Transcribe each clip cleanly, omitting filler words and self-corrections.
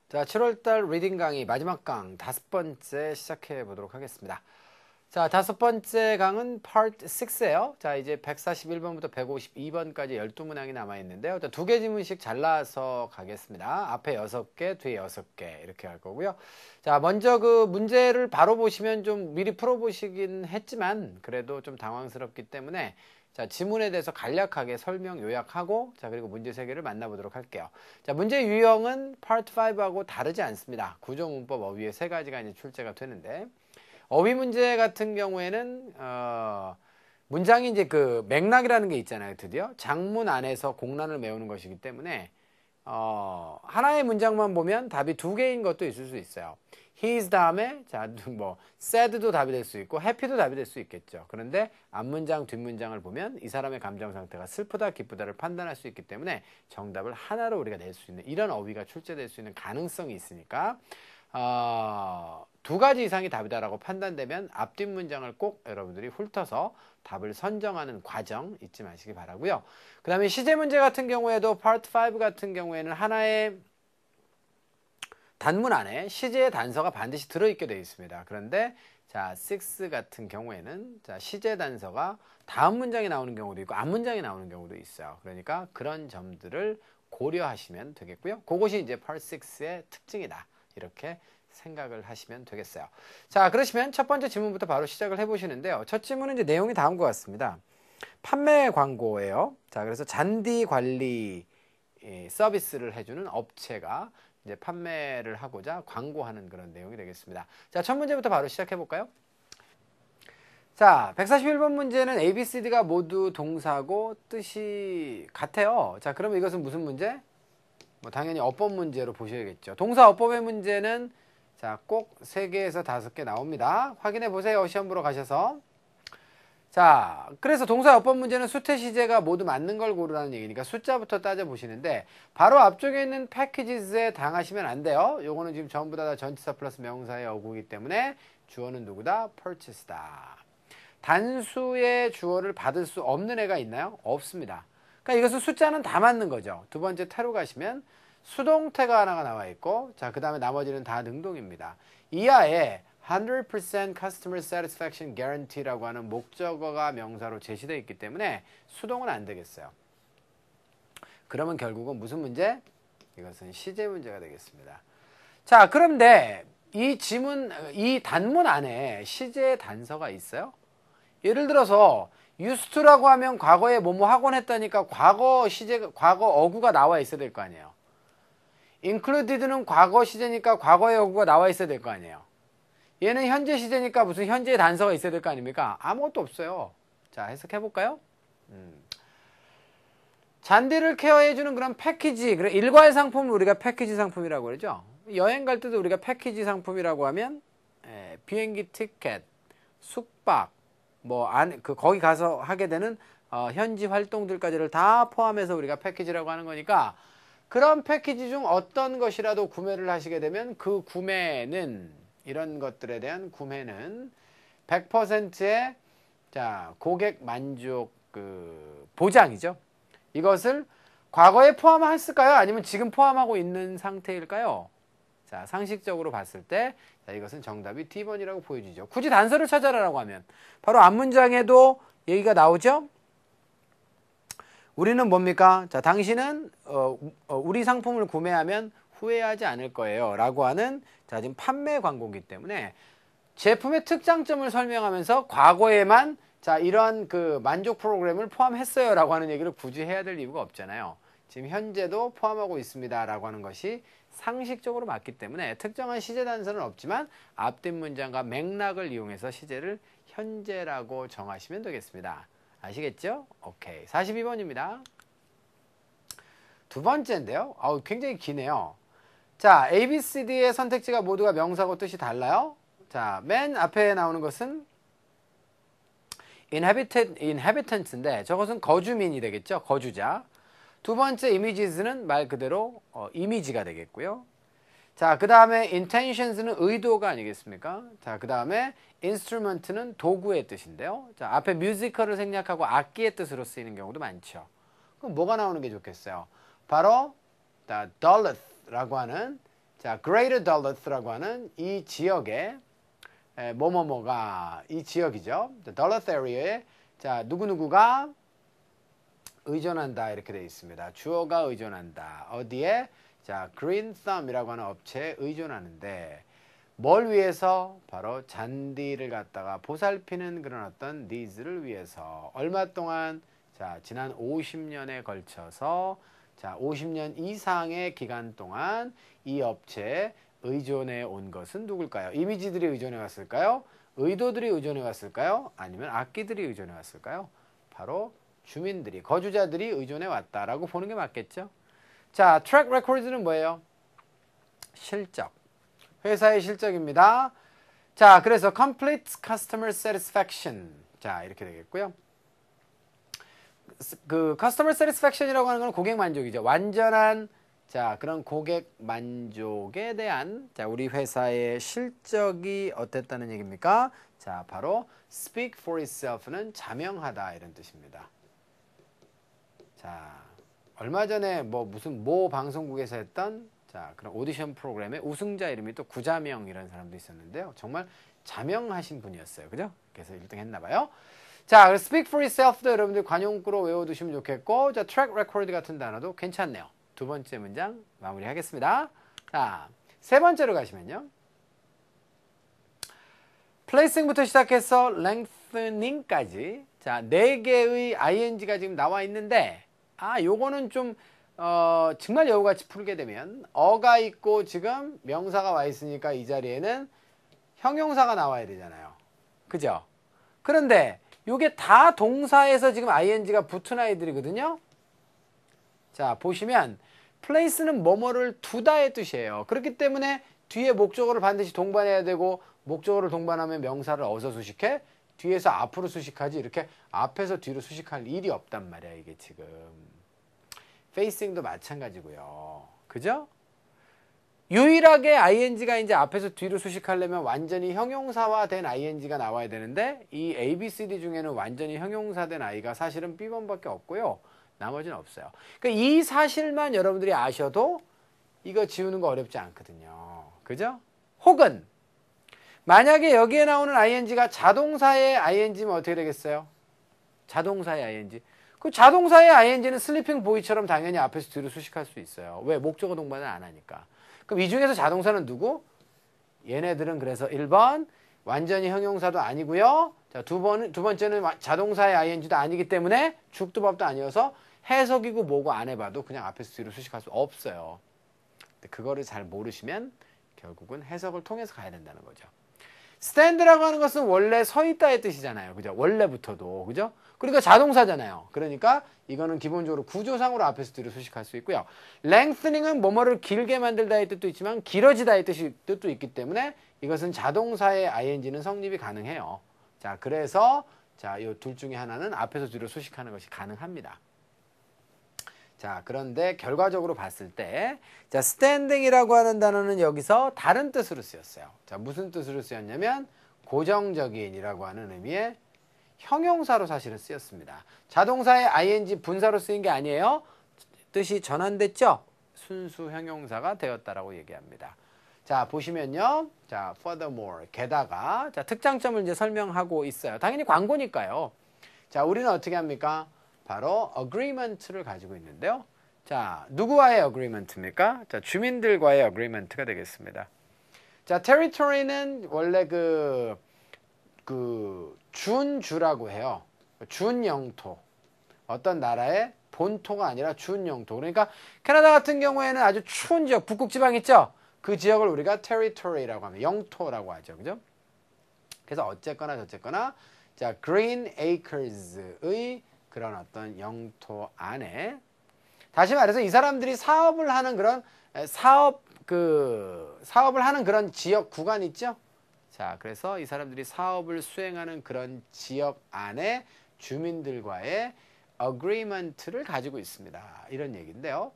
자, 7월달 리딩 강의 마지막 강 5번째 시작해 보도록 하겠습니다. 자, 5번째 강은 Part 6예요. 자, 이제 141번부터 152번까지 12문항이 남아있는데요. 두 개 지문씩 잘라서 가겠습니다. 앞에 6개, 뒤에 6개 이렇게 할 거고요. 자, 먼저 그 문제를 바로 보시면 좀 미리 풀어보시긴 했지만 그래도 좀 당황스럽기 때문에 자, 지문에 대해서 간략하게 설명 요약하고 자, 그리고 문제 3개를 만나보도록 할게요. 자, 문제 유형은 Part 5하고 다르지 않습니다. 구조, 문법, 어휘의 3가지가 이제 출제가 되는데 어휘 문제 같은 경우에는 문장이 이제 그 맥락이라는 게 있잖아요. 드디어 장문 안에서 공란을 메우는 것이기 때문에 하나의 문장만 보면 답이 2개인 것도 있을 수 있어요. His 다음에 자, 뭐 sad도 답이 될 수 있고 happy도 답이 될 수 있겠죠. 그런데 앞문장, 뒷문장을 보면 이 사람의 감정 상태가 슬프다, 기쁘다를 판단할 수 있기 때문에 정답을 하나로 우리가 낼 수 있는 이런 어휘가 출제될 수 있는 가능성이 있으니까 2가지 이상이 답이다라고 판단되면 앞뒷 문장을 꼭 여러분들이 훑어서 답을 선정하는 과정 잊지 마시기 바라고요. 그 다음에 시제 문제 같은 경우에도 Part 5 같은 경우에는 하나의 단문 안에 시제의 단서가 반드시 들어있게 되어 있습니다. 그런데 자, 6 같은 경우에는 자, 시제 단서가 다음 문장에 나오는 경우도 있고 앞 문장에 나오는 경우도 있어요. 그러니까 그런 점들을 고려하시면 되겠고요. 그것이 이제 Part 6의 특징이다. 이렇게 생각을 하시면 되겠어요. 자, 그러시면 첫 번째 질문부터 바로 시작을 해보시는데요. 첫 질문은 이제 내용이 다음과 같습니다. 판매 광고예요. 자, 그래서 잔디 관리 서비스를 해주는 업체가 이제 판매를 하고자 광고하는 그런 내용이 되겠습니다. 자, 첫 문제부터 바로 시작해 볼까요? 자, 141번 문제는 A, B, C, D가 모두 동사고 뜻이 같아요. 자, 그러면 이것은 무슨 문제? 뭐 당연히 어법 문제로 보셔야겠죠. 동사 어법의 문제는 자, 꼭 3개에서 5개 나옵니다. 확인해 보세요. 시험 보러 가셔서. 자, 그래서 동사 어법 문제는 수태 시제가 모두 맞는 걸 고르라는 얘기니까 숫자부터 따져보시는데 바로 앞쪽에 있는 packages에 당하시면 안 돼요. 요거는 지금 전부 다 전치사 플러스 명사의 어구이기 때문에 주어는 누구다? purchase다. 단수의 주어를 받을 수 없는 애가 있나요? 없습니다. 그러니까 이것은 숫자는 다 맞는 거죠. 두 번째 태로 가시면 수동태가 하나가 나와 있고 자, 그 다음에 나머지는 다 능동입니다. 이하에 100% customer satisfaction guarantee라고 하는 목적어가 명사로 제시되어 있기 때문에 수동은 안 되겠어요. 그러면 결국은 무슨 문제? 이것은 시제 문제가 되겠습니다. 자, 그런데 이 지문, 이 단문 안에 시제 단서가 있어요? 예를 들어서 used to라고 하면 과거에 뭐뭐 하곤 했다니까 과거 시제, 과거 어구가 나와 있어야 될 거 아니에요. included는 과거 시제니까 과거의 어구가 나와 있어야 될 거 아니에요. 얘는 현재 시제니까 무슨 현재의 단서가 있어야 될 거 아닙니까? 아무것도 없어요. 자, 해석해 볼까요? 잔디를 케어해주는 그런 패키지, 일괄 상품을 우리가 패키지 상품이라고 그러죠. 여행 갈 때도 우리가 패키지 상품이라고 하면 비행기 티켓, 숙박, 뭐 거기 가서 하게 되는 현지 활동들까지를 다 포함해서 우리가 패키지라고 하는 거니까 그런 패키지 중 어떤 것이라도 구매를 하시게 되면 그 구매는 이런 것들에 대한 구매는 100%의 자, 고객 만족 그 보장이죠. 이것을 과거에 포함했을까요? 아니면 지금 포함하고 있는 상태일까요? 자, 상식적으로 봤을 때 자, 이것은 정답이 D번이라고 보여지죠. 굳이 단서를 찾아라라고 하면 바로 앞문장에도 얘기가 나오죠. 우리는 뭡니까? 자, 당신은 우리 상품을 구매하면 후회하지 않을 거예요. 라고 하는 자, 지금 판매 광고이기 때문에 제품의 특장점을 설명하면서 과거에만 자, 이러한 그 만족 프로그램을 포함했어요. 라고 하는 얘기를 굳이 해야 될 이유가 없잖아요. 지금 현재도 포함하고 있습니다. 라고 하는 것이 상식적으로 맞기 때문에 특정한 시제 단서는 없지만 앞뒷 문장과 맥락을 이용해서 시제를 현재라고 정하시면 되겠습니다. 아시겠죠? 오케이. 42번입니다. 두 번째인데요. 굉장히 기네요. 자, A, B, C, D의 선택지가 모두가 명사고 뜻이 달라요. 자, 맨 앞에 나오는 것은 inhabitant인데 저것은 거주민이 되겠죠. 거주자. 두 번째 images는 말 그대로 이미지가 되겠고요. 자, 그 다음에 intentions는 의도가 아니겠습니까? 자, 그 다음에 instrument는 도구의 뜻인데요. 자, 앞에 musical을 생략하고 악기의 뜻으로 쓰이는 경우도 많죠. 그럼 뭐가 나오는 게 좋겠어요? 바로 Duluth라고 하는 자, Greater Duluth라고 하는 이 지역에 뭐뭐뭐가 이 지역이죠. Duluth area에 자, 누구누구가 의존한다 이렇게 되어 있습니다. 주어가 의존한다. 어디에? 자, Green Thumb이라고 하는 업체에 의존하는데 뭘 위해서? 바로 잔디를 갖다가 보살피는 그런 어떤 needs를 위해서 얼마 동안? 자, 지난 50년에 걸쳐서 자, 50년 이상의 기간 동안 이 업체에 의존해 온 것은 누굴까요? 이미지들이 의존해 왔을까요? 의도들이 의존해 왔을까요? 아니면 악기들이 의존해 왔을까요? 바로 주민들이, 거주자들이 의존해 왔다라고 보는 게 맞겠죠? 자, 트랙 레코드는 뭐예요? 실적. 회사의 실적입니다. 자, 그래서 complete customer satisfaction. 자, 이렇게 되겠고요. 그 customer satisfaction이라고 하는 건 고객 만족이죠. 완전한 자, 그런 고객 만족에 대한 자, 우리 회사의 실적이 어땠다는 얘기입니까? 자, 바로 speak for itself는 자명하다 이런 뜻입니다. 자, 얼마 전에 무슨 방송국에서 했던 자, 그런 오디션 프로그램의 우승자 이름이 또 구자명이라는 사람도 있었는데요. 정말 자명하신 분이었어요. 그죠? 그래서 1등 했나 봐요. 자, speak for itself도 여러분들 관용구로 외워두시면 좋겠고, 자, track record 같은 단어도 괜찮네요. 두 번째 문장 마무리하겠습니다. 자, 세 번째로 가시면요. placing부터 시작해서 lengthening까지 자, 4개의 ing가 지금 나와 있는데 요거는 좀 정말 여우같이 풀게 되면 어가 있고 지금 명사가 와 있으니까 이 자리에는 형용사가 나와야 되잖아요. 그죠? 그런데 요게 다 동사에서 지금 ing가 붙은 아이들이거든요. 자, 보시면 place는 뭐뭐를 두다의 뜻이에요. 그렇기 때문에 뒤에 목적어를 반드시 동반해야 되고 목적어를 동반하면 명사를 어디서 수식해? 뒤에서 앞으로 수식하지 이렇게 앞에서 뒤로 수식할 일이 없단 말이야. 이게 지금 facing도 마찬가지고요. 그죠? 유일하게 ing가 이제 앞에서 뒤로 수식하려면 완전히 형용사화된 ing가 나와야 되는데 이 ABCD 중에는 완전히 형용사된 i가 사실은 B번밖에 없고요. 나머지는 없어요. 그러니까 이 사실만 여러분들이 아셔도 이거 지우는 거 어렵지 않거든요. 그죠? 혹은 만약에 여기에 나오는 ing가 자동사의 ing면 어떻게 되겠어요? 자동사의 ing. 그 자동사의 ing는 슬리핑 보이처럼 당연히 앞에서 뒤로 수식할 수 있어요. 왜? 목적어 동반을 안 하니까. 그럼 이 중에서 자동사는 누구? 얘네들은 그래서 1번 완전히 형용사도 아니고요. 자, 두 번째는 자동사의 ing도 아니기 때문에 죽두밥도 아니어서 해석이고 뭐고 안 해봐도 그냥 앞에서 뒤로 수식할 수 없어요. 근데 그거를 잘 모르시면 결국은 해석을 통해서 가야 된다는 거죠. stand라고 하는 것은 원래 서 있다의 뜻이잖아요. 그죠? 원래부터도. 그죠? 그러니까 자동사잖아요. 그러니까 이거는 기본적으로 구조상으로 앞에서 뒤로 수식할 수 있고요. lengthening은 뭐뭐를 길게 만들다의 뜻도 있지만 길어지다의 뜻도 있기 때문에 이것은 자동사의 ing는 성립이 가능해요. 자, 그래서 자, 이 둘 중에 하나는 앞에서 뒤로 수식하는 것이 가능합니다. 자, 그런데 결과적으로 봤을 때 자, standing이라고 하는 단어는 여기서 다른 뜻으로 쓰였어요. 자, 무슨 뜻으로 쓰였냐면 고정적인이라고 하는 의미의 형용사로 사실은 쓰였습니다. 자동사의 ing 분사로 쓰인 게 아니에요. 뜻이 전환됐죠? 순수 형용사가 되었다라고 얘기합니다. 자, 보시면요. 자, furthermore, 게다가 자, 특장점을 이제 설명하고 있어요. 당연히 광고니까요. 자, 우리는 어떻게 합니까? 바로 agreement를 가지고 있는데요. 자, 누구와의 agreement입니까? 자, 주민들과의 agreement가 되겠습니다. 자, territory는 원래 준주라고 해요. 준영토. 어떤 나라의 본토가 아니라 준영토. 그러니까 캐나다 같은 경우에는 아주 추운 지역, 북극 지방 있죠? 그 지역을 우리가 territory라고 합니다. 영토라고 하죠. 그죠? 그래서 어쨌거나 저쨌거나 자, Green Acres의 그런 어떤 영토 안에 다시 말해서 이 사람들이 사업을 하는 그런 사업을 하는 그런 지역 구간 있죠? 자, 그래서 이 사람들이 사업을 수행하는 그런 지역 안에 주민들과의 agreement를 가지고 있습니다. 이런 얘기인데요.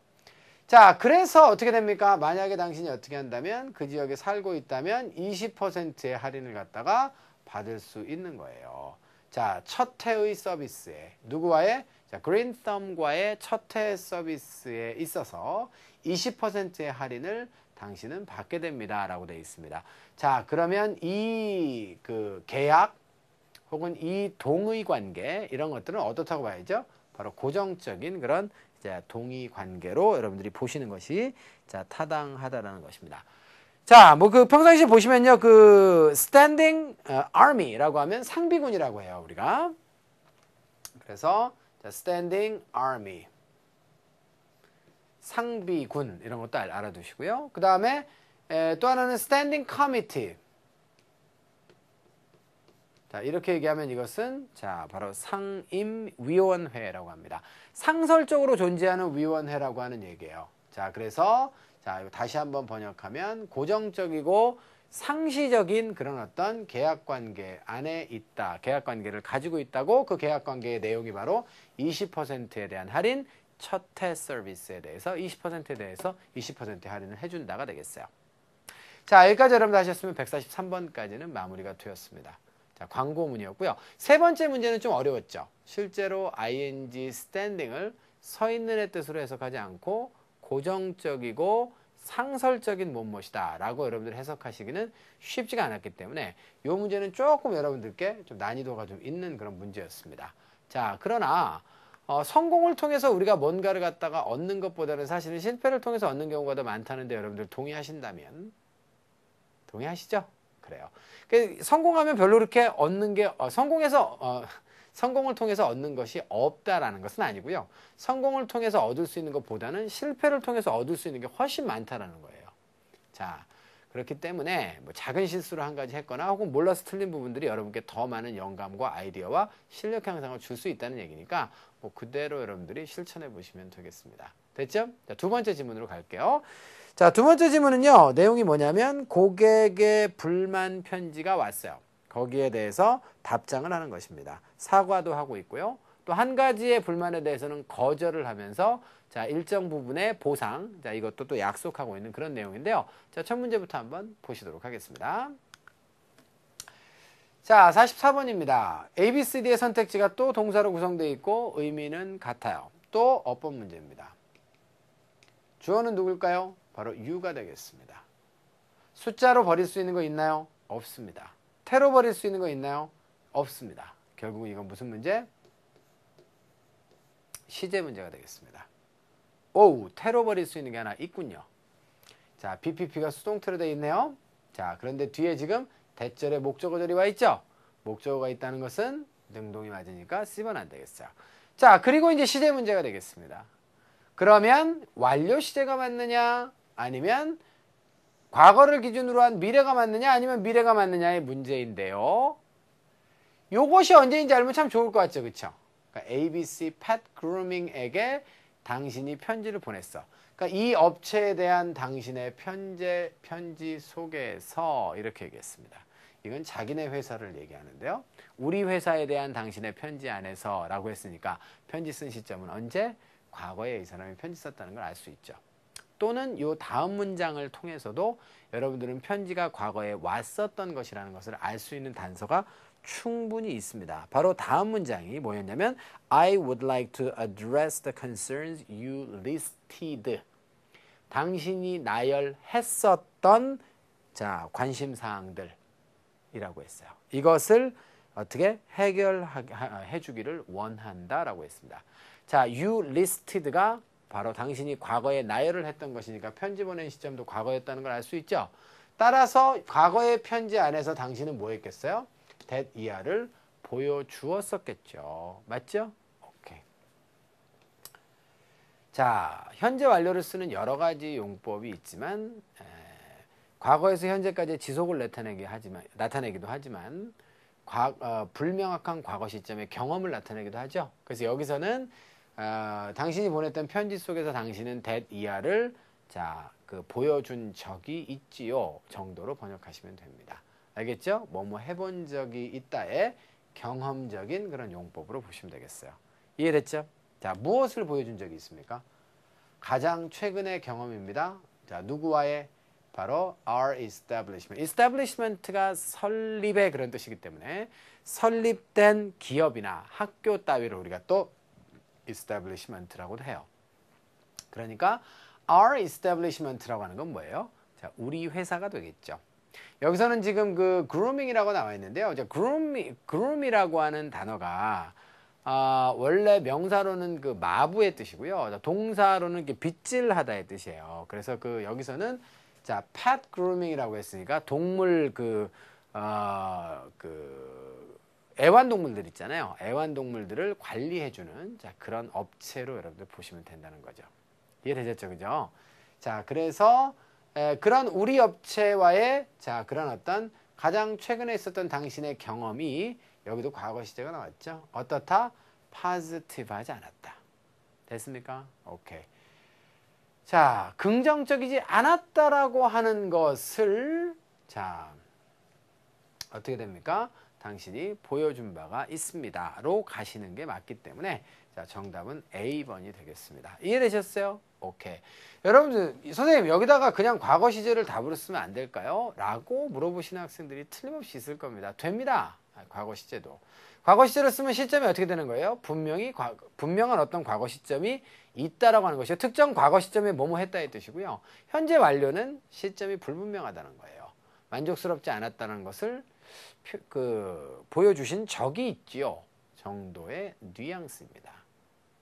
자, 그래서 어떻게 됩니까? 만약에 당신이 어떻게 한다면 그 지역에 살고 있다면 20%의 할인을 갖다가 받을 수 있는 거예요. 자, 첫 해의 서비스에 누구와의? 자, 그린 썸과의 첫 회 서비스에 있어서 20%의 할인을 당신은 받게 됩니다. 라고 되어 있습니다. 자, 그러면 이 그 계약 혹은 이 동의 관계 이런 것들은 어떻다고 봐야죠? 바로 고정적인 그런 이제 동의 관계로 여러분들이 보시는 것이 자, 타당하다라는 것입니다. 자, 뭐 그 평상시에 보시면요. 그 standing army라고 하면 상비군이라고 해요, 우리가. 그래서 자, standing army. 상비군 이런 것도 알아두시고요. 그다음에 또 하나는 standing committee. 자, 이렇게 얘기하면 이것은 자, 바로 상임위원회라고 합니다. 상설적으로 존재하는 위원회라고 하는 얘기예요. 자, 그래서 자, 이거 다시 한번 번역하면 고정적이고 상시적인 그런 어떤 계약관계 안에 있다. 계약관계를 가지고 있다고 그 계약관계의 내용이 바로 20%에 대한 할인, 첫 해 서비스에 대해서 20%에 대해서 20% 할인을 해준다가 되겠어요. 자, 여기까지 여러분들 하셨으면 143번까지는 마무리가 되었습니다. 자, 광고문이었고요. 세 번째 문제는 좀 어려웠죠. 실제로 ing standing을 서 있는의 뜻으로 해석하지 않고 고정적이고 상설적인 뭐뭐이다 라고 여러분들 해석하시기는 쉽지가 않았기 때문에 이 문제는 조금 여러분들께 좀 난이도가 좀 있는 그런 문제였습니다. 자, 그러나 성공을 통해서 우리가 뭔가를 갖다가 얻는 것보다는 사실은 실패를 통해서 얻는 경우가 더 많다는데 여러분들 동의하신다면 동의하시죠? 그래요. 성공하면 별로 그렇게 얻는 게 성공을 통해서 얻는 것이 없다라는 것은 아니고요. 성공을 통해서 얻을 수 있는 것보다는 실패를 통해서 얻을 수 있는 게 훨씬 많다라는 거예요. 자, 그렇기 때문에 뭐 작은 실수를 한 가지 했거나 혹은 몰라서 틀린 부분들이 여러분께 더 많은 영감과 아이디어와 실력 향상을 줄 수 있다는 얘기니까 뭐 그대로 여러분들이 실천해 보시면 되겠습니다. 됐죠? 자, 두 번째 질문으로 갈게요. 자, 두 번째 질문은요. 내용이 뭐냐면 고객의 불만 편지가 왔어요. 거기에 대해서 답장을 하는 것입니다. 사과도 하고 있고요. 또 한 가지의 불만에 대해서는 거절을 하면서 자, 일정 부분의 보상, 자, 이것도 또 약속하고 있는 그런 내용인데요. 자, 첫 문제부터 한번 보시도록 하겠습니다. 자, 44번입니다. A, B, C, D의 선택지가 또 동사로 구성되어 있고 의미는 같아요. 또 어법 문제입니다. 주어는 누굴까요? 바로 you가 되겠습니다. 숫자로 버릴 수 있는 거 있나요? 없습니다. 태로 버릴 수 있는 거 있나요? 없습니다. 결국 이건 무슨 문제? 시제 문제가 되겠습니다. 오우, 태로 버릴 수 있는 게 하나 있군요. 자, BPP가 수동태로 되어 있네요. 자, 그런데 뒤에 지금 대절에 목적어절이 와 있죠? 목적어가 있다는 것은 능동이 맞으니까 쓰면 안 되겠어요. 자, 그리고 이제 시제 문제가 되겠습니다. 그러면 완료 시제가 맞느냐? 아니면 과거를 기준으로 한 미래가 맞느냐? 아니면 미래가 맞느냐의 문제인데요. 요것이 언제인지 알면 참 좋을 것 같죠? 그쵸? 그러니까 ABC Pet Grooming에게 당신이 편지를 보냈어. 그러니까 이 업체에 대한 당신의 편지 속에서 이렇게 얘기했습니다. 이건 자기네 회사를 얘기하는데요. 우리 회사에 대한 당신의 편지 안에서 라고 했으니까 편지 쓴 시점은 언제? 과거에 이 사람이 편지 썼다는 걸 알 수 있죠. 또는 이 다음 문장을 통해서도 여러분들은 편지가 과거에 왔었던 것이라는 것을 알 수 있는 단서가 충분히 있습니다. 바로 다음 문장이 뭐였냐면 I would like to address the concerns you listed. 당신이 나열했었던 자, 관심사항들이라고 했어요. 이것을 어떻게 해결해 주기를 원한다라고 했습니다. 자, you listed가 바로 당신이 과거에 나열을 했던 것이니까 편지 보낸 시점도 과거였다는 걸 알 수 있죠. 따라서 과거의 편지 안에서 당신은 뭐 했겠어요? that 이하를 보여주었었겠죠. 맞죠? 오케이. 자, 현재 완료를 쓰는 여러 가지 용법이 있지만 과거에서 현재까지의 지속을 나타내기도 하지만 불명확한 과거 시점의 경험을 나타내기도 하죠. 그래서 여기서는 당신이 보냈던 편지 속에서 당신은 that 이하를 자, 보여준 적이 있지요 정도로 번역하시면 됩니다. 알겠죠? 뭐뭐 해본 적이 있다의 경험적인 그런 용법으로 보시면 되겠어요. 이해됐죠? 자, 무엇을 보여준 적이 있습니까? 가장 최근의 경험입니다. 자, 누구와의? 바로 our establishment. establishment가 설립의 그런 뜻이기 때문에 설립된 기업이나 학교 따위를 우리가 또 establishment라고도 해요. 그러니까 our establishment라고 하는 건 뭐예요? 자, 우리 회사가 되겠죠. 여기서는 지금 그 grooming이라고 나와 있는데요. 자, groom이라고 하는 단어가 원래 명사로는 그 마부의 뜻이고요. 동사로는 빗질하다의 뜻이에요. 그래서 그 여기서는 자, pet grooming이라고 했으니까 동물 애완동물들 있잖아요. 애완동물들을 관리해주는 자, 그런 업체로 여러분들 보시면 된다는 거죠. 이해되셨죠? 그죠? 자, 그래서 그런 우리 업체와의 자, 그런 어떤 가장 최근에 있었던 당신의 경험이 여기도 과거 시제가 나왔죠. 어떻다? positive하지 않았다. 됐습니까? 오케이. 자, 긍정적이지 않았다라고 하는 것을 자, 어떻게 됩니까? 당신이 보여준 바가 있습니다로 가시는 게 맞기 때문에 자, 정답은 A번이 되겠습니다. 이해되셨어요? 오케이. 여러분들, 선생님 여기다가 그냥 과거 시제를 답으로 쓰면 안 될까요? 라고 물어보시는 학생들이 틀림없이 있을 겁니다. 됩니다. 과거 시제도. 과거 시제를 쓰면 시점이 어떻게 되는 거예요? 분명한 어떤 과거 시점이 있다라고 하는 것이요. 특정 과거 시점에 뭐뭐 했다의 뜻이고요. 현재 완료는 시점이 불분명하다는 거예요. 만족스럽지 않았다는 것을 보여주신 적이 있지요. 정도의 뉘앙스입니다.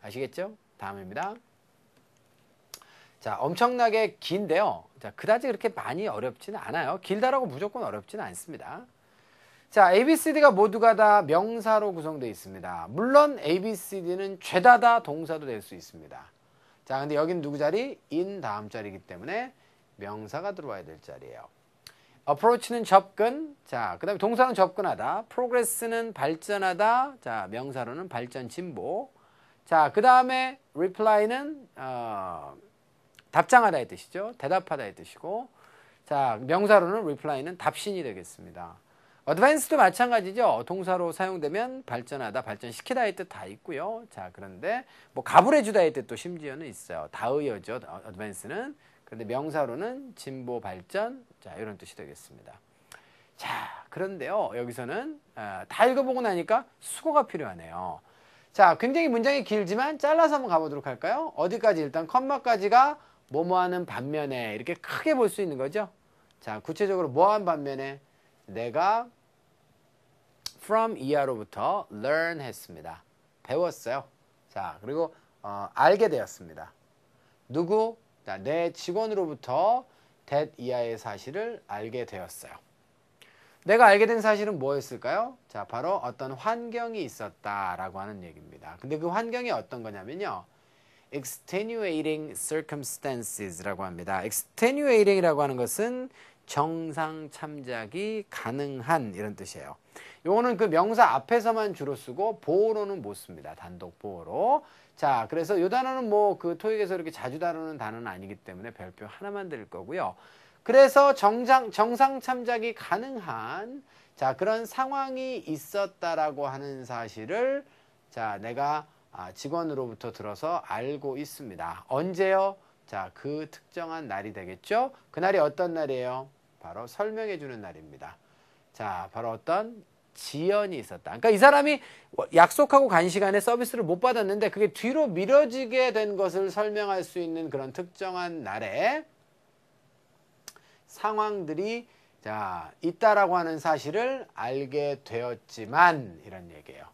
아시겠죠? 다음입니다. 자, 엄청나게 긴데요. 자, 그다지 그렇게 많이 어렵지는 않아요. 길다라고 무조건 어렵지는 않습니다. 자, ABCD가 모두가 다 명사로 구성되어 있습니다. 물론 ABCD는 죄다 다 동사도 될 수 있습니다. 자, 근데 여긴 누구 자리? in 다음 자리이기 때문에 명사가 들어와야 될 자리예요. approach는 접근. 자, 그 다음에 동사는 접근하다. progress는 발전하다. 자, 명사로는 발전, 진보. 자, 그 다음에 reply는 답장하다의 뜻이죠. 대답하다의 뜻이고. 자, 명사로는 reply는 답신이 되겠습니다. advance도 마찬가지죠. 동사로 사용되면 발전하다, 발전시키다의 뜻 다 있고요. 자, 그런데 뭐 가불해주다의 뜻도 심지어는 있어요. 다의어죠. advance는. 그런데 명사로는 진보, 발전, 자, 이런 뜻이 되겠습니다. 자, 그런데요. 여기서는 다 읽어보고 나니까 수고가 필요하네요. 자, 굉장히 문장이 길지만 잘라서 한번 가보도록 할까요? 어디까지? 일단 컴마까지가 뭐뭐하는 반면에 이렇게 크게 볼 수 있는 거죠. 자, 구체적으로 뭐한 반면에 내가 from 이하로부터 learn 했습니다. 배웠어요. 자, 그리고 알게 되었습니다. 누구? 자, 내 직원으로부터 that 이하의 사실을 알게 되었어요. 내가 알게 된 사실은 뭐였을까요? 자, 바로 어떤 환경이 있었다라고 하는 얘기입니다. 근데 그 환경이 어떤 거냐면요. extenuating circumstances라고 합니다. extenuating이라고 하는 것은 정상 참작이 가능한 이런 뜻이에요. 요거는 그 명사 앞에서만 주로 쓰고 보어로는 못 씁니다. 단독 보어로. 자, 그래서 요 단어는 뭐 그 토익에서 이렇게 자주 다루는 단어는 아니기 때문에 별표 하나만 드릴 거고요. 그래서 정상 참작이 가능한 자, 그런 상황이 있었다라고 하는 사실을 자, 내가 직원으로부터 들어서 알고 있습니다. 언제요? 자, 그 특정한 날이 되겠죠? 그날이 어떤 날이에요? 바로 설명해 주는 날입니다. 자, 바로 어떤 지연이 있었다. 그러니까 이 사람이 약속하고 간 시간에 서비스를 못 받았는데 그게 뒤로 미뤄지게 된 것을 설명할 수 있는 그런 특정한 날에 상황들이 자, 있다라고 하는 사실을 알게 되었지만 이런 얘기예요.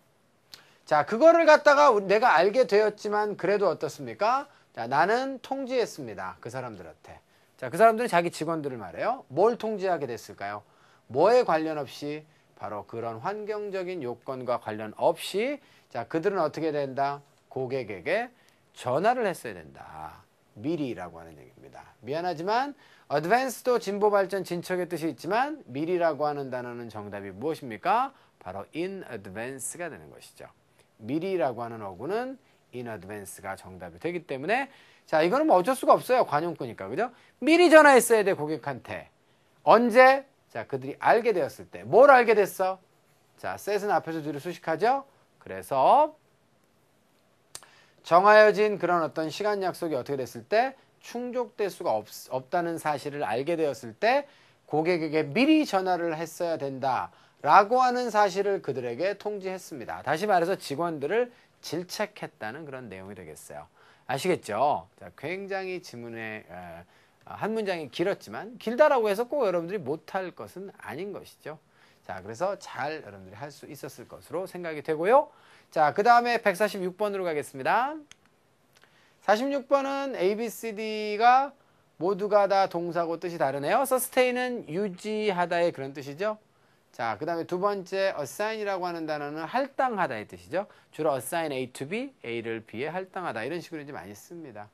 자, 그거를 갖다가 내가 알게 되었지만 그래도 어떻습니까? 자, 나는 통지했습니다. 그 사람들한테. 자, 그 사람들은 자기 직원들을 말해요. 뭘 통지하게 됐을까요? 뭐에 관련 없이 바로 그런 환경적인 요건과 관련 없이 자, 그들은 어떻게 된다? 고객에게 전화를 했어야 된다. 미리라고 하는 얘기입니다. 미안하지만 advance도 진보, 발전, 진척의 뜻이 있지만 미리라고 하는 단어는 정답이 무엇입니까? 바로 in advance가 되는 것이죠. 미리라고 하는 어구는 in advance가 정답이 되기 때문에 자, 이거는 뭐 어쩔 수가 없어요. 관용구니까. 그죠? 미리 전화했어야 돼, 고객한테. 언제? 자, 그들이 알게 되었을 때. 뭘 알게 됐어? 자, set은 앞에서 뒤로 수식하죠? 그래서 정하여진 그런 어떤 시간 약속이 어떻게 됐을 때 충족될 수가 없다는 사실을 알게 되었을 때 고객에게 미리 전화를 했어야 된다 라고 하는 사실을 그들에게 통지했습니다. 다시 말해서 직원들을 질책했다는 그런 내용이 되겠어요. 아시겠죠? 자, 굉장히 지문의 한 문장이 길었지만 길다라고 해서 꼭 여러분들이 못할 것은 아닌 것이죠. 자, 그래서 잘 여러분들이 할 수 있었을 것으로 생각이 되고요. 자, 그 다음에 146번으로 가겠습니다. 46번은 A, B, C, D가 모두가 다 동사고 뜻이 다르네요. sustain은 유지하다의 그런 뜻이죠. 자, 그 다음에 두 번째 assign이라고 하는 단어는 할당하다의 뜻이죠. 주로 assign A to B, A를 B에 할당하다 이런 식으로 이제 많이 씁니다.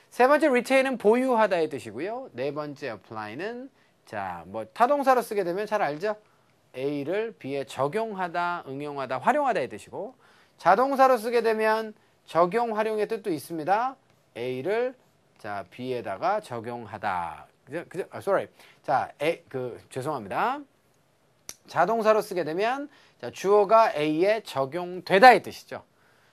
세 번째 retain은 보유하다의 뜻이고요. 네 번째 apply는 자, 뭐 타동사로 쓰게 되면 잘 알죠? A를 B에 적용하다, 응용하다, 활용하다의 뜻이고 자동사로 쓰게 되면 적용, 활용의 뜻도 있습니다. A를 자, B에다가 적용하다. 그죠? sorry. 자, 죄송합니다. 자동사로 쓰게 되면 자, 주어가 A에 적용되다의 뜻이죠.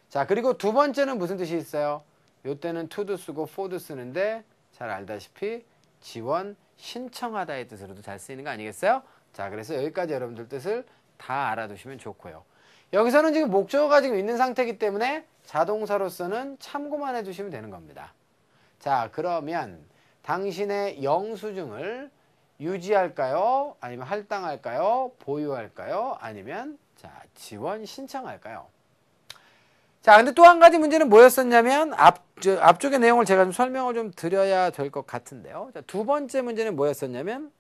자, 그리고 두 번째는 무슨 뜻이 있어요? 요때는 to도 쓰고 for도 쓰는데 잘 알다시피 지원 신청하다의 뜻으로도 잘 쓰이는 거 아니겠어요? 자, 그래서 여기까지 여러분들 뜻을 다 알아두시면 좋고요. 여기서는 지금 목적어가 지금 있는 상태이기 때문에 자동사로서는 참고만 해두시면 되는 겁니다. 자, 그러면 당신의 영수증을 유지할까요? 아니면 할당할까요? 보유할까요? 아니면 자, 지원 신청할까요? 자, 근데 또 한 가지 문제는 뭐였었냐면 앞쪽의 내용을 제가 좀 설명을 좀 드려야 될 것 같은데요. 자, 두 번째 문제는 뭐였었냐면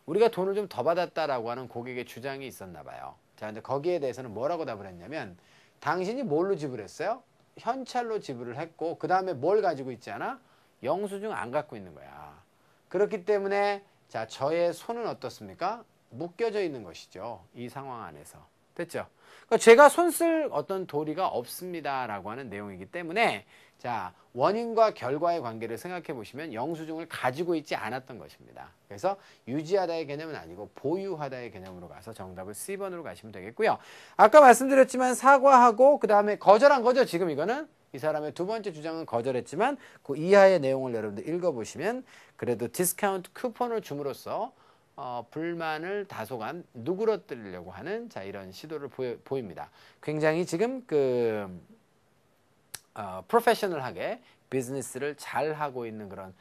우리가 돈을 좀 더 받았다라고 하는 고객의 주장이 있었나 봐요. 자, 근데 거기에 대해서는 뭐라고 답을 했냐면 당신이 뭘로 지불했어요? 현찰로 지불을 했고 그 다음에 뭘 가지고 있지 않아? 영수증 안 갖고 있는 거야. 그렇기 때문에 자, 저의 손은 어떻습니까? 묶여져 있는 것이죠. 이 상황 안에서. 됐죠? 그러니까 제가 손 쓸 어떤 도리가 없습니다라고 하는 내용이기 때문에 자, 원인과 결과의 관계를 생각해 보시면 영수증을 가지고 있지 않았던 것입니다. 그래서 유지하다의 개념은 아니고 보유하다의 개념으로 가서 정답을 C번으로 가시면 되겠고요. 아까 말씀드렸지만 사과하고 그 다음에 거절한 거죠. 지금 이거는 이 사람의 두 번째 주장은 거절했지만 그 이하의 내용을 여러분들 읽어보시면 그래도 디스카운트 쿠폰을 줌으로써 불만을 다소간 누그러뜨리려고 하는 자, 이런 시도를 보입니다. 굉장히 지금 프로페셔널하게 비즈니스를 잘 하고 있는 그런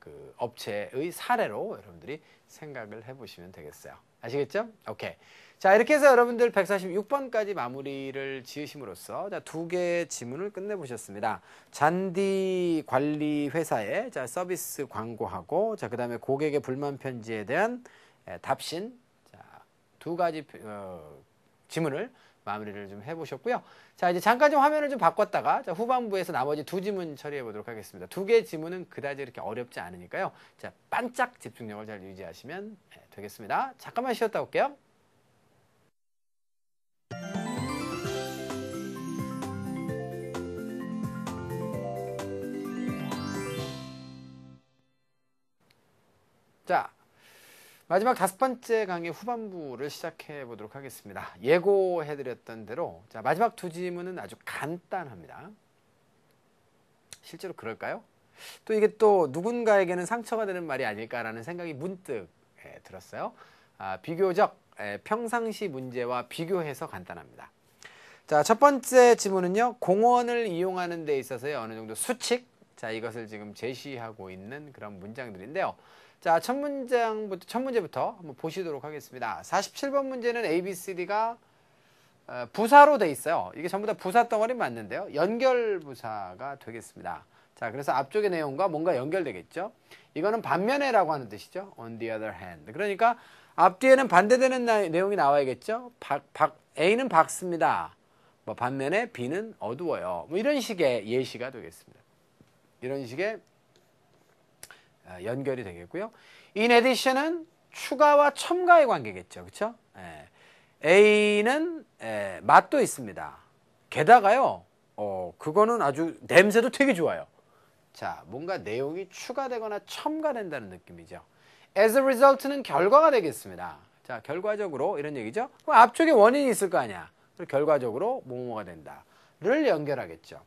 그 업체의 사례로 여러분들이 생각을 해보시면 되겠어요. 아시겠죠? 오케이. 자, 이렇게 해서 여러분들 146번까지 마무리를 지으심으로써 자, 두 개의 지문을 끝내보셨습니다. 잔디 관리 회사의 자, 서비스 광고하고 자, 그 다음에 고객의 불만 편지에 대한 답신 자, 두 가지 지문을 마무리를 좀 해보셨고요. 자, 이제 잠깐 좀 화면을 좀 바꿨다가 자, 후반부에서 나머지 두 지문 처리해 보도록 하겠습니다. 두 개의 지문은 그다지 이렇게 어렵지 않으니까요. 자, 반짝 집중력을 잘 유지하시면 되겠습니다. 잠깐만 쉬었다 올게요. 자, 마지막 다섯 번째 강의 후반부를 시작해 보도록 하겠습니다. 예고해드렸던 대로 자, 마지막 두 지문은 아주 간단합니다. 실제로 그럴까요? 또 이게 또 누군가에게는 상처가 되는 말이 아닐까라는 생각이 문득 들었어요. 비교적 평상시 문제와 비교해서 간단합니다. 자, 첫 번째 지문은요. 공원을 이용하는 데 있어서의 어느 정도 수칙 자, 이것을 지금 제시하고 있는 그런 문장들인데요. 자, 첫 문제부터 한번 보시도록 하겠습니다. 47번 문제는 A, B, C, D가 부사로 돼 있어요. 이게 전부 다 부사 덩어리 맞는데요. 연결 부사가 되겠습니다. 자, 그래서 앞쪽의 내용과 뭔가 연결되겠죠. 이거는 반면에라고 하는 뜻이죠. On the other hand. 그러니까 앞뒤에는 반대되는 내용이 나와야겠죠. A는 밝습니다. 뭐 반면에 B는 어두워요. 뭐 이런 식의 예시가 되겠습니다. 이런 식의 연결이 되겠고요. In addition은 추가와 첨가의 관계겠죠. 그렇죠? A는 맛도 있습니다. 게다가요. 그거는 아주 냄새도 되게 좋아요. 자, 뭔가 내용이 추가되거나 첨가된다는 느낌이죠. As a result는 결과가 되겠습니다. 자, 결과적으로 이런 얘기죠. 그럼 앞쪽에 원인이 있을 거 아니야. 그리고 결과적으로 뭐뭐가 된다를 연결하겠죠.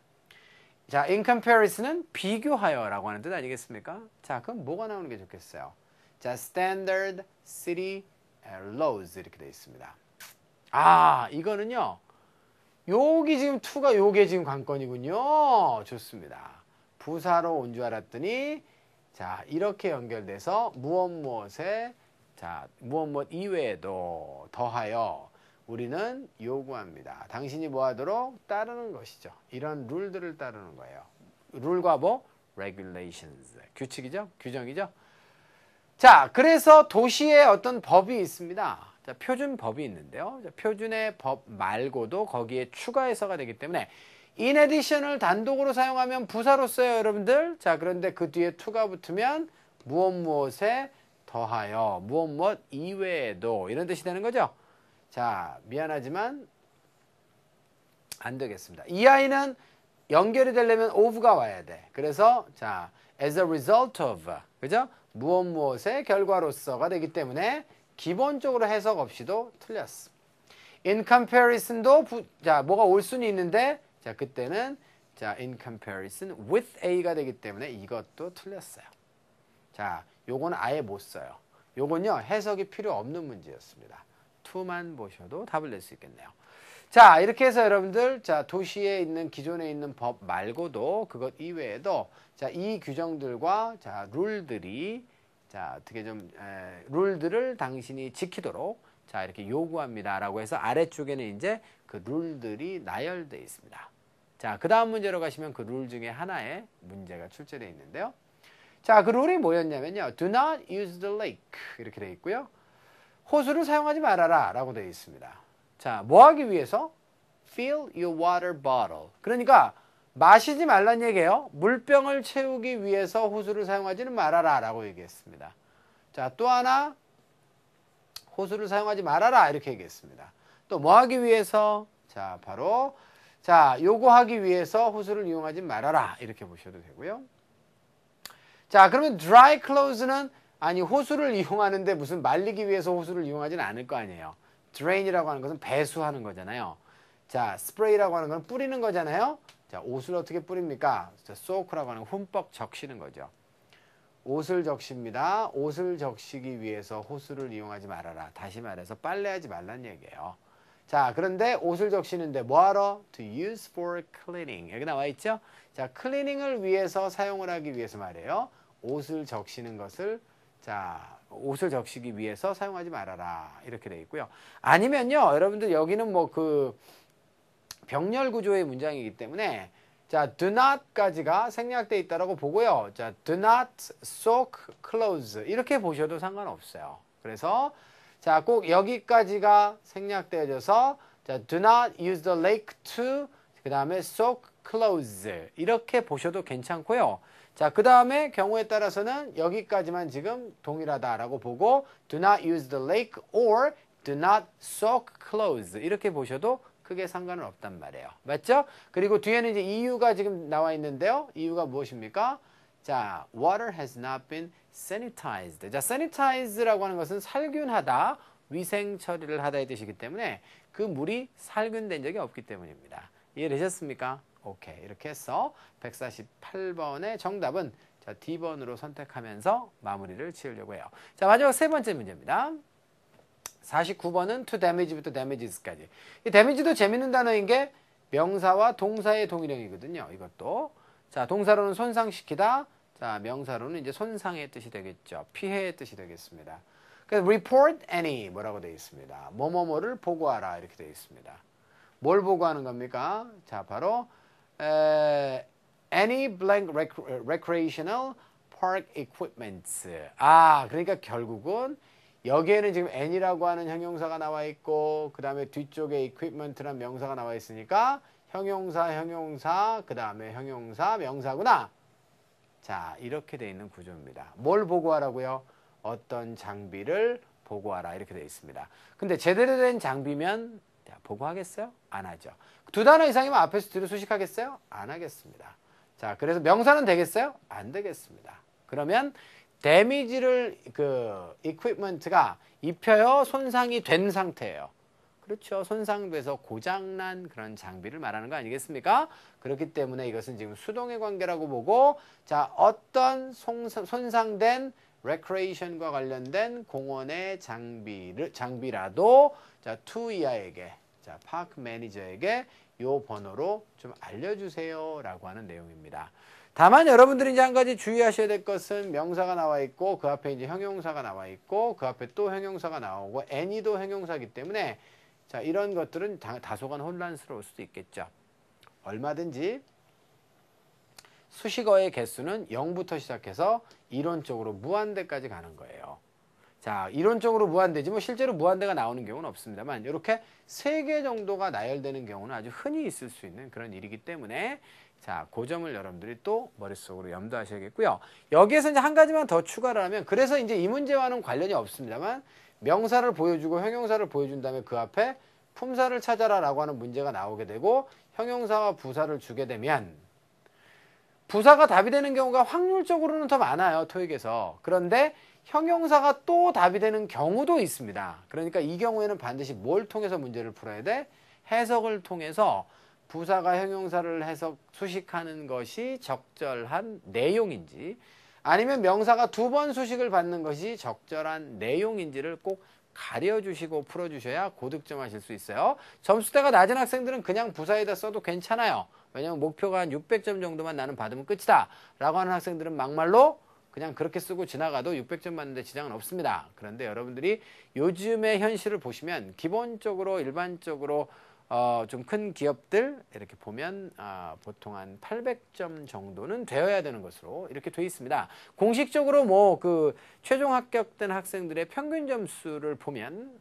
자, in comparison은 비교하여라고 하는 뜻 아니겠습니까? 자, 그럼 뭐가 나오는 게 좋겠어요? 자, standard, city, laws 이렇게 되어 있습니다. 이거는요. 여기 지금 to가 요게 지금 관건이군요. 좋습니다. 부사로 온 줄 알았더니 자, 이렇게 연결돼서 무엇에 자, 무엇 이외에도 더하여 우리는 요구합니다. 당신이 뭐 하도록 따르는 것이죠. 이런 룰들을 따르는 거예요. 룰과 뭐? regulations. 규칙이죠? 규정이죠? 자, 그래서 도시에 어떤 법이 있습니다. 자, 표준 법이 있는데요. 자, 표준의 법 말고도 거기에 추가해서가 되기 때문에 in addition을 단독으로 사용하면 부사로 써요, 여러분들. 자, 그런데 그 뒤에 to가 붙으면 무엇에 더하여 무엇 이외에도 이런 뜻이 되는 거죠. 자, 미안하지만 안 되겠습니다. 이 아이는 연결이 되려면 of가 와야 돼. 그래서 자, as a result of, 그죠? 무엇의 결과로서가 되기 때문에 기본적으로 해석 없이도 틀렸어. in comparison도 자, 뭐가 올 수는 있는데 자, 그때는 자, in comparison with A가 되기 때문에 이것도 틀렸어요. 자, 요건 아예 못 써요. 요건요, 해석이 필요 없는 문제였습니다. to만 보셔도 답을 낼 수 있겠네요. 자, 이렇게 해서 여러분들, 자, 도시에 있는 기존에 있는 법 말고도 그것 이외에도 자, 이 규정들과 자, 룰들이 자, 어떻게 좀 룰들을 당신이 지키도록 자, 이렇게 요구합니다라고 해서 아래쪽에는 이제 그 룰들이 나열되어 있습니다. 자, 그 다음 문제로 가시면 그 룰 중에 하나의 문제가 출제되어 있는데요. 자, 그 룰이 뭐였냐면요. Do not use the lake. 이렇게 되어 있고요. 호수를 사용하지 말아라 라고 되어 있습니다. 자, 뭐 하기 위해서? Fill your water bottle. 그러니까 마시지 말란 얘기예요. 물병을 채우기 위해서 호수를 사용하지는 말아라 라고 얘기했습니다. 자, 또 하나 호수를 사용하지 말아라 이렇게 얘기했습니다. 또 뭐 하기 위해서? 자, 바로 자, 요거 하기 위해서 호수를 이용하지 말아라 이렇게 보셔도 되고요. 자, 그러면 dry clothes는 아니 호수를 이용하는데 무슨 말리기 위해서 호수를 이용하지는 않을 거 아니에요. drain이라고 하는 것은 배수하는 거잖아요. 자, spray라고 하는 건 뿌리는 거잖아요. 자, 옷을 어떻게 뿌립니까? 자, soak라고 하는 건 흠뻑 적시는 거죠. 옷을 적십니다. 옷을 적시기 위해서 호수를 이용하지 말아라. 다시 말해서 빨래하지 말란 얘기예요. 자, 그런데 옷을 적시는데 뭐하러? To use for cleaning. 여기 나와 있죠? 자, 클리닝을 위해서 사용을 하기 위해서 말이에요. 옷을 적시는 것을 자, 옷을 적시기 위해서 사용하지 말아라. 이렇게 돼 있고요. 아니면요, 여러분들 여기는 뭐 그 병렬 구조의 문장이기 때문에 자, do not까지가 생략되어 있다라고 보고요. 자, do not soak clothes 이렇게 보셔도 상관없어요. 그래서 자, 꼭 여기까지가 생략되어져서 자, do not use the lake to 그 다음에 soak clothes 이렇게 보셔도 괜찮고요. 자, 그 다음에 경우에 따라서는 여기까지만 지금 동일하다라고 보고 do not use the lake or do not soak clothes 이렇게 보셔도 크게 상관은 없단 말이에요. 맞죠? 그리고 뒤에는 이제 이유가 지금 나와 있는데요. 이유가 무엇입니까? 자, water has not been sanitized. 자, sanitize라고 하는 것은 살균하다, 위생 처리를 하다의 뜻이기 때문에 그 물이 살균된 적이 없기 때문입니다. 이해되셨습니까? 오케이. 이렇게 해서 148번의 정답은 자, D번으로 선택하면서 마무리를 지으려고 해요. 자, 마지막 세 번째 문제입니다. 49번은 to damage부터 damages까지. 이 damage도 재밌는 단어인 게 명사와 동사의 동일형이거든요. 이것도. 자, 동사로는 손상시키다. 자, 명사로는 이제 손상의 뜻이 되겠죠. 피해의 뜻이 되겠습니다. 그래서 report any 뭐라고 되어 있습니다. 뭐뭐뭐를 보고하라 이렇게 되어 있습니다. 뭘 보고하는 겁니까? 자, 바로 any blank recreational park equipments. 아, 그러니까 결국은 여기에는 지금 any라고 하는 형용사가 나와 있고 그 다음에 뒤쪽에 equipment라는 명사가 나와 있으니까 형용사, 그 다음에 형용사, 명사구나. 자, 이렇게 돼 있는 구조입니다. 뭘 보고하라고요? 어떤 장비를 보고하라 이렇게 돼 있습니다. 근데 제대로 된 장비면 보고하겠어요? 안 하죠. 두 단어 이상이면 앞에서 뒤로 수식하겠어요? 안 하겠습니다. 자, 그래서 명사는 되겠어요? 안 되겠습니다. 그러면 데미지를 그 equipment가 입혀요? 손상이 된 상태예요. 그렇죠. 손상돼서 고장난 그런 장비를 말하는 거 아니겠습니까? 그렇기 때문에 이것은 지금 수동의 관계라고 보고 자, 어떤 손상된 recreation과 관련된 공원의 장비라도 자, to 이하에게 자, 파크 매니저에게 요 번호로 좀 알려주세요 라고 하는 내용입니다. 다만 여러분들이 이제 한 가지 주의하셔야 될 것은 명사가 나와 있고 그 앞에 이제 형용사가 나와 있고 그 앞에 또 형용사가 나오고 any도 형용사이기 때문에 자, 이런 것들은 다소간 혼란스러울 수도 있겠죠. 얼마든지 수식어의 개수는 0부터 시작해서 이론적으로 무한대까지 가는 거예요. 자, 이론적으로 무한대지 뭐 실제로 무한대가 나오는 경우는 없습니다만 이렇게 3개 정도가 나열되는 경우는 아주 흔히 있을 수 있는 그런 일이기 때문에 자, 그 점을 여러분들이 또 머릿속으로 염두하셔야겠고요. 여기에서 이제 한 가지만 더 추가를 하면 그래서 이제 이 문제와는 관련이 없습니다만 명사를 보여주고 형용사를 보여준 다음에 그 앞에 품사를 찾아라 라고 하는 문제가 나오게 되고 형용사와 부사를 주게 되면 부사가 답이 되는 경우가 확률적으로는 더 많아요. 토익에서. 그런데 형용사가 또 답이 되는 경우도 있습니다. 그러니까 이 경우에는 반드시 뭘 통해서 문제를 풀어야 돼? 해석을 통해서 부사가 형용사를 수식하는 것이 적절한 내용인지 아니면 명사가 2번 수식을 받는 것이 적절한 내용인지를 꼭 가려주시고 풀어주셔야 고득점하실 수 있어요. 점수대가 낮은 학생들은 그냥 부사에다 써도 괜찮아요. 왜냐면 목표가 한 600점 정도만 나는 받으면 끝이다 라고 하는 학생들은 막말로 그냥 그렇게 쓰고 지나가도 600점 받는데 지장은 없습니다. 그런데 여러분들이 요즘의 현실을 보시면 기본적으로 일반적으로 좀 큰 기업들 이렇게 보면 보통 한 800점 정도는 되어야 되는 것으로 이렇게 돼 있습니다. 공식적으로 뭐 그 최종 합격된 학생들의 평균 점수를 보면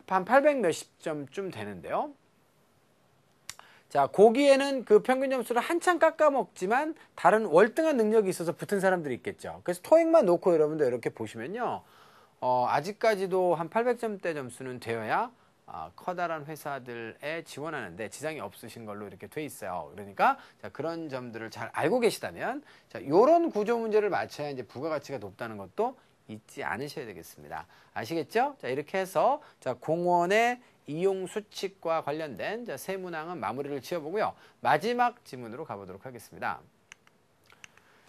한 800 몇십 점쯤 되는데요. 자, 거기에는 그 평균 점수를 한참 깎아먹지만 다른 월등한 능력이 있어서 붙은 사람들이 있겠죠. 그래서 토익만 놓고 여러분들 이렇게 보시면요. 아직까지도 한 800점대 점수는 되어야 커다란 회사들에 지원하는데 지장이 없으신 걸로 이렇게 돼 있어요. 그러니까 자, 그런 점들을 잘 알고 계시다면 자, 요런 구조 문제를 맞춰야 이제 부가가치가 높다는 것도 잊지 않으셔야 되겠습니다. 아시겠죠? 자, 이렇게 해서 자, 공원의 이용 수칙과 관련된 자, 세 문항은 마무리를 지어보고요. 마지막 지문으로 가보도록 하겠습니다.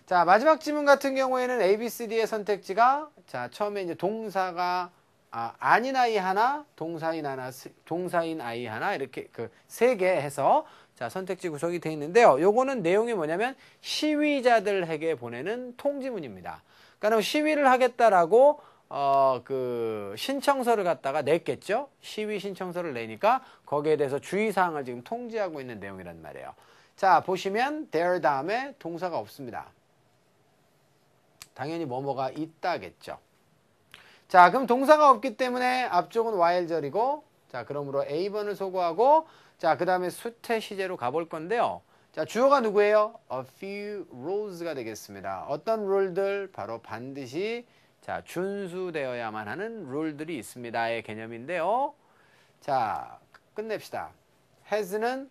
자, 마지막 지문 같은 경우에는 A, B, C, D의 선택지가 자, 처음에 이제 동사가 아닌 아이 하나, 동사인 하나, 동사인 아이 하나 이렇게 그 세 개 해서 자, 선택지 구성이 되어 있는데요. 요거는 내용이 뭐냐면 시위자들에게 보내는 통지문입니다. 그러니까 시위를 하겠다라고 그 신청서를 갖다가 냈겠죠. 시위 신청서를 내니까 거기에 대해서 주의사항을 지금 통지하고 있는 내용이란 말이에요. 자, 보시면 there 다음에 동사가 없습니다. 당연히 뭐뭐가 있다겠죠. 자, 그럼 동사가 없기 때문에 앞쪽은 while절이고 자, 그러므로 A번을 소거하고 자, 그 다음에 수태 시제로 가볼 건데요. 자, 주어가 누구예요? A few rules가 되겠습니다. 어떤 룰들? 바로 반드시 자, 준수되어야만 하는 룰들이 있습니다의 개념인데요. 자, 끝냅시다. has는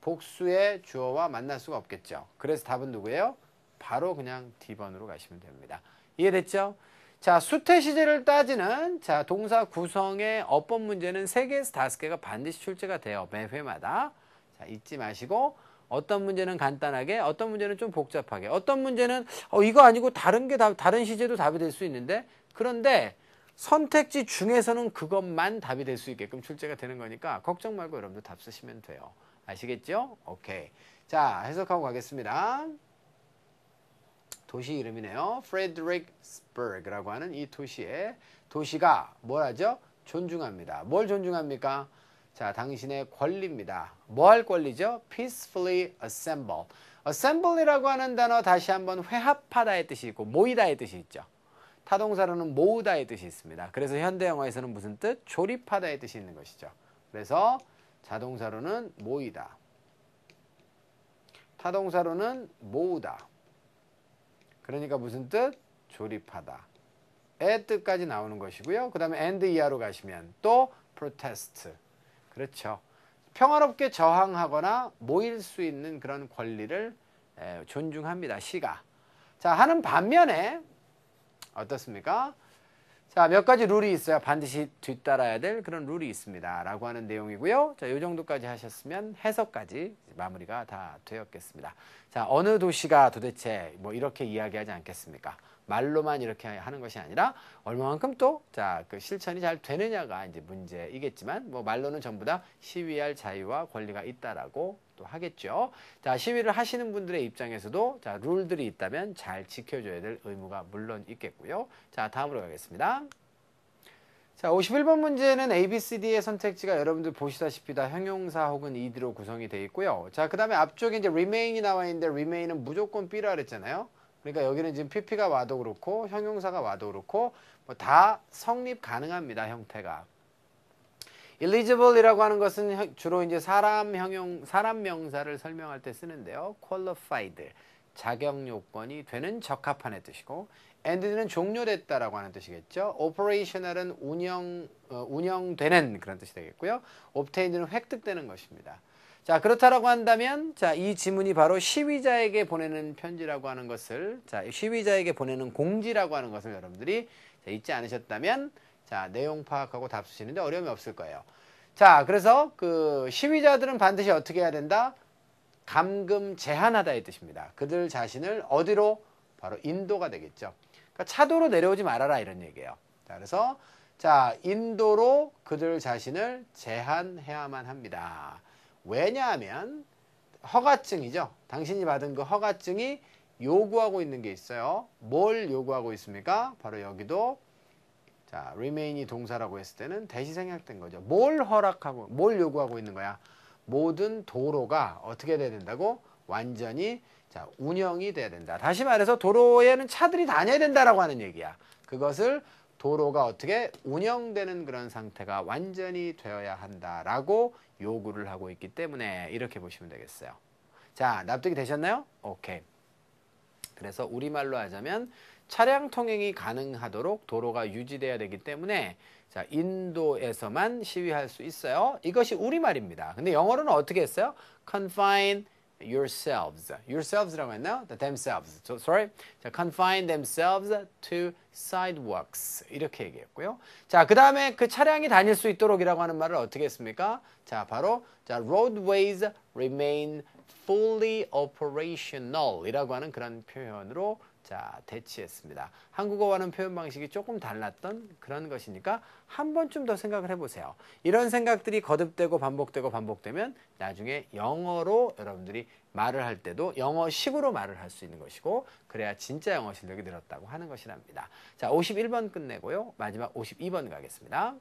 복수의 주어와 만날 수가 없겠죠. 그래서 답은 누구예요? 바로 그냥 D번으로 가시면 됩니다. 이해됐죠? 자, 수태 시제를 따지는 자, 동사 구성의 어법 문제는 3개에서 5개가 반드시 출제가 돼요. 매 회마다. 자, 잊지 마시고 어떤 문제는 간단하게, 어떤 문제는 좀 복잡하게, 어떤 문제는 이거 아니고 다른 게 다른 시제도 답이 될 수 있는데 그런데 선택지 중에서는 그것만 답이 될 수 있게끔 출제가 되는 거니까 걱정 말고 여러분들 답 쓰시면 돼요. 아시겠죠? 오케이. 자, 해석하고 가겠습니다. 도시 이름이네요. 프레드릭스버그라고 하는 이 도시가 뭘 하죠? 존중합니다. 뭘 존중합니까? 자, 당신의 권리입니다. 뭐 할 권리죠? Peacefully assemble. assemble이라고 하는 단어 다시 한번 회합하다의 뜻이 있고 모이다의 뜻이 있죠. 타동사로는 모으다의 뜻이 있습니다. 그래서 현대 영어에서는 무슨 뜻? 조립하다의 뜻이 있는 것이죠. 그래서 자동사로는 모이다. 타동사로는 모으다. 그러니까 무슨 뜻? 조립하다. 의 뜻까지 나오는 것이고요. 그 다음에 and 이하로 가시면 또 protest. 그렇죠. 평화롭게 저항하거나 모일 수 있는 그런 권리를 존중합니다. 시가. 자, 하는 반면에 어떻습니까? 자, 몇 가지 룰이 있어요. 반드시 뒤따라야 될 그런 룰이 있습니다. 라고 하는 내용이고요. 자, 요 정도까지 하셨으면 해석까지 마무리가 다 되었겠습니다. 자, 어느 도시가 도대체 뭐 이렇게 이야기하지 않겠습니까? 말로만 이렇게 하는 것이 아니라 얼마만큼 또 그 실천이 잘 되느냐가 이제 문제이겠지만 뭐 말로는 전부 다 시위할 자유와 권리가 있다라고 또 하겠죠. 자, 시위를 하시는 분들의 입장에서도 자, 룰들이 있다면 잘 지켜줘야 될 의무가 물론 있겠고요. 자, 다음으로 가겠습니다. 자, 51번 문제는 A, B, C, D의 선택지가 여러분들 보시다시피 다 형용사 혹은 ed로 구성이 되어 있고요. 자, 그 다음에 앞쪽에 이제 remain이 나와 있는데 remain은 무조건 B라 그랬잖아요. 그러니까 여기는 지금 PP가 와도 그렇고 형용사가 와도 그렇고 뭐 다 성립 가능합니다. 형태가. eligible이라고 하는 것은 주로 이제 사람 명사를 설명할 때 쓰는데요. qualified, 자격 요건이 되는 적합한의 뜻이고, end는 종료됐다라고 하는 뜻이겠죠. operational은 운영되는 그런 뜻이 되겠고요. obtained는 획득되는 것입니다. 자, 그렇다라고 한다면, 자, 이 지문이 바로 시위자에게 보내는 편지라고 하는 것을, 자, 시위자에게 보내는 공지라고 하는 것을 여러분들이 잊지 않으셨다면, 자, 내용 파악하고 답 쓰시는데 어려움이 없을 거예요. 자, 그래서 그 시위자들은 반드시 어떻게 해야 된다? 감금 제한하다의 뜻입니다. 그들 자신을 어디로? 바로 인도가 되겠죠. 그러니까 차도로 내려오지 말아라 이런 얘기예요. 자, 그래서 자, 인도로 그들 자신을 제한해야만 합니다. 왜냐하면 허가증이죠. 당신이 받은 그 허가증이 요구하고 있는 게 있어요. 뭘 요구하고 있습니까? 바로 여기도 자, remain이 동사라고 했을 때는 대시 생략된 거죠. 뭘 허락하고 뭘 요구하고 있는 거야? 모든 도로가 어떻게 돼야 된다고? 완전히 자, 운영이 돼야 된다. 다시 말해서 도로에는 차들이 다녀야 된다라고 하는 얘기야. 그것을 도로가 어떻게 운영되는 그런 상태가 완전히 되어야 한다라고 요구를 하고 있기 때문에 이렇게 보시면 되겠어요. 자, 납득이 되셨나요? 오케이. 그래서 우리말로 하자면 차량 통행이 가능하도록 도로가 유지돼야 되기 때문에 자, 인도에서만 시위할 수 있어요. 이것이 우리말입니다. 근데 영어로는 어떻게 했어요? confine yourselves라고 했나요? themselves. sorry. 자, confine themselves to sidewalks. 이렇게 얘기했고요. 자, 그 다음에 그 차량이 다닐 수 있도록이라고 하는 말을 어떻게 했습니까? 자, 바로 자, roadways remain fully operational 이라고 하는 그런 표현으로 자, 대치했습니다. 한국어와는 표현 방식이 조금 달랐던 그런 것이니까 한 번쯤 더 생각을 해보세요. 이런 생각들이 거듭되고 반복되면 나중에 영어로 여러분들이 말을 할 때도 영어식으로 말을 할 수 있는 것이고 그래야 진짜 영어 실력이 늘었다고 하는 것이랍니다. 자, 51번 끝내고요. 마지막 52번 가겠습니다.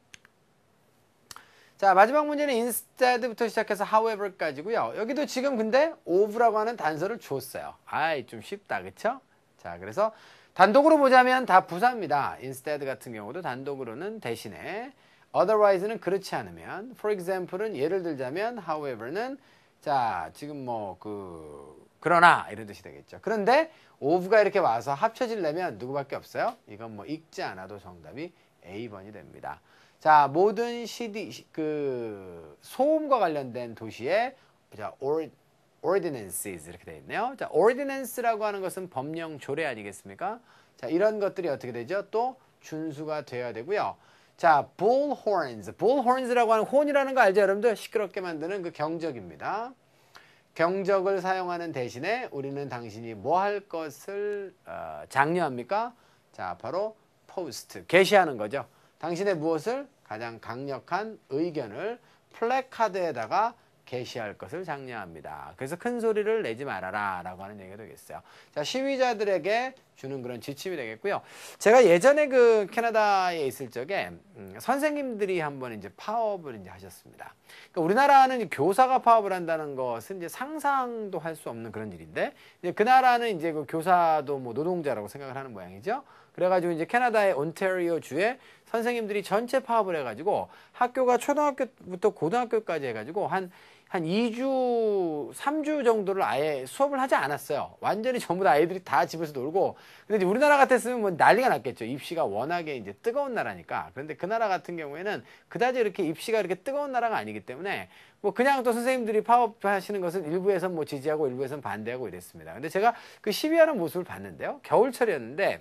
자, 마지막 문제는 instead부터 시작해서 however까지고요. 여기도 지금 근데 of라고 하는 단서를 줬어요. 아이, 좀 쉽다, 그쵸? 자, 그래서 단독으로 보자면 다 부사입니다. instead 같은 경우도 단독으로는 대신에 otherwise는 그렇지 않으면 for example은 예를 들자면 however는 자, 지금 뭐 그러나 이런 뜻이 되겠죠. 그런데 of가 이렇게 와서 합쳐지려면 누구밖에 없어요? 이건 뭐 읽지 않아도 정답이 A번이 됩니다. 자, 모든 소음과 관련된 도시에 자, ordinances 이렇게 되어 있네요. 자, ordinance라고 하는 것은 법령 조례 아니겠습니까? 자, 이런 것들이 어떻게 되죠? 또 준수가 되어야 되고요. 자, bullhorns라고 하는 horn이라는 거 알죠, 여러분들? 시끄럽게 만드는 그 경적입니다. 경적을 사용하는 대신에 우리는 당신이 뭐 할 것을 장려합니까? 자, 바로 post, 게시하는 거죠. 당신의 무엇을? 가장 강력한 의견을 플래카드에다가 게시할 것을 장려합니다. 그래서 큰 소리를 내지 말아라 라고 하는 얘기가 되겠어요. 자, 시위자들에게 주는 그런 지침이 되겠고요. 제가 예전에 그 캐나다에 있을 적에 선생님들이 한번 이제 파업을 이제 하셨습니다. 그러니까 우리나라는 교사가 파업을 한다는 것은 이제 상상도 할 수 없는 그런 일인데 이제 그 나라는 이제 그 교사도 뭐 노동자라고 생각을 하는 모양이죠. 그래가지고 이제 캐나다의 온타리오 주에 선생님들이 전체 파업을 해가지고 학교가 초등학교부터 고등학교까지 해가지고 한 2주, 3주 정도를 아예 수업을 하지 않았어요. 완전히 전부 다 아이들이 다 집에서 놀고. 근데 이제 우리나라 같았으면 뭐 난리가 났겠죠. 입시가 워낙에 이제 뜨거운 나라니까. 그런데 그 나라 같은 경우에는 그다지 이렇게 입시가 이렇게 뜨거운 나라가 아니기 때문에 뭐 그냥 또 선생님들이 파업하시는 것은 일부에서는 뭐 지지하고 일부에서는 반대하고 이랬습니다. 근데 제가 그 시위하는 모습을 봤는데요. 겨울철이었는데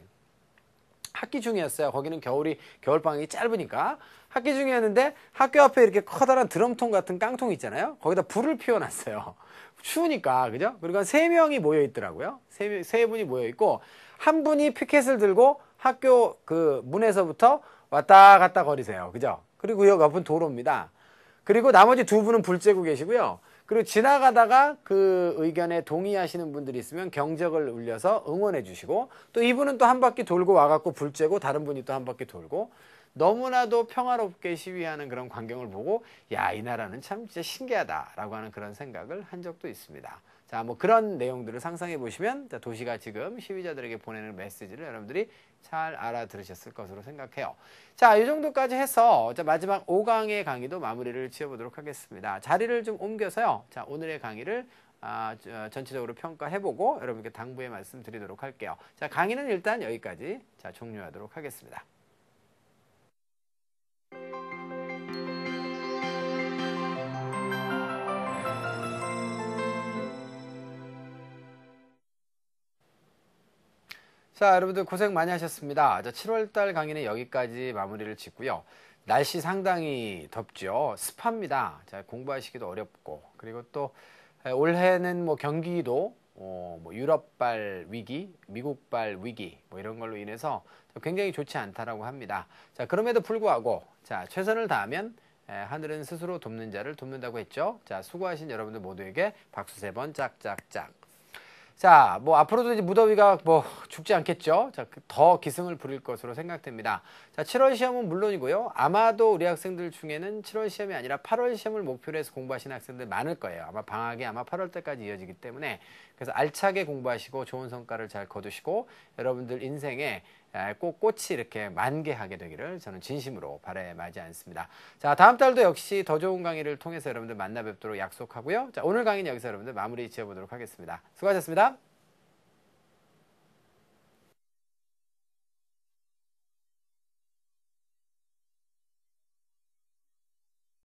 학기 중이었어요. 거기는 겨울방학이 짧으니까. 학기 중이었는데 학교 앞에 이렇게 커다란 드럼통 같은 깡통 있잖아요. 거기다 불을 피워놨어요. 추우니까, 그죠? 그리고 3명이 모여있더라고요. 세 분이 모여있고, 한 분이 피켓을 들고 학교 그 문에서부터 왔다 갔다 거리세요. 그죠? 그리고 여기 옆은 도로입니다. 그리고 나머지 2분은 불 쬐고 계시고요. 그리고 지나가다가 그 의견에 동의하시는 분들이 있으면 경적을 울려서 응원해 주시고, 또 이분은 또 한 바퀴 돌고 와갖고 불 쬐고, 다른 분이 또 한 바퀴 돌고, 너무나도 평화롭게 시위하는 그런 광경을 보고, 야, 이 나라는 참 진짜 신기하다라고 하는 그런 생각을 한 적도 있습니다. 자, 뭐 그런 내용들을 상상해 보시면 도시가 지금 시위자들에게 보내는 메시지를 여러분들이 잘 알아들으셨을 것으로 생각해요. 자, 이 정도까지 해서 마지막 5강의 강의도 마무리를 지어보도록 하겠습니다. 자리를 좀 옮겨서요. 자, 오늘의 강의를 전체적으로 평가해보고 여러분께 당부의 말씀 드리도록 할게요. 자, 강의는 일단 여기까지 종료하도록 하겠습니다. 자, 여러분들 고생 많이 하셨습니다. 7월달 강의는 여기까지 마무리를 짓고요. 날씨 상당히 덥죠. 습합니다. 자, 공부하시기도 어렵고, 그리고 또 올해는 뭐 경기도 뭐 유럽발 위기, 미국발 위기 뭐 이런 걸로 인해서 굉장히 좋지 않다라고 합니다. 자, 그럼에도 불구하고 자, 최선을 다하면 하늘은 스스로 돕는 자를 돕는다고 했죠. 자, 수고하신 여러분들 모두에게 박수 3번 짝짝짝. 자, 뭐 앞으로도 이제 무더위가 뭐 죽지 않겠죠. 자, 더 기승을 부릴 것으로 생각됩니다. 자, 7월 시험은 물론이고요. 아마도 우리 학생들 중에는 7월 시험이 아니라 8월 시험을 목표로 해서 공부하시는 학생들 많을 거예요. 아마 방학이 아마 8월 때까지 이어지기 때문에, 그래서 알차게 공부하시고 좋은 성과를 잘 거두시고 여러분들 인생에 꼭 꽃이 이렇게 만개하게 되기를 저는 진심으로 바라마지 않습니다. 자, 다음 달도 역시 더 좋은 강의를 통해서 여러분들 만나 뵙도록 약속하고요. 자, 오늘 강의는 여기서 여러분들 마무리 지어보도록 하겠습니다. 수고하셨습니다.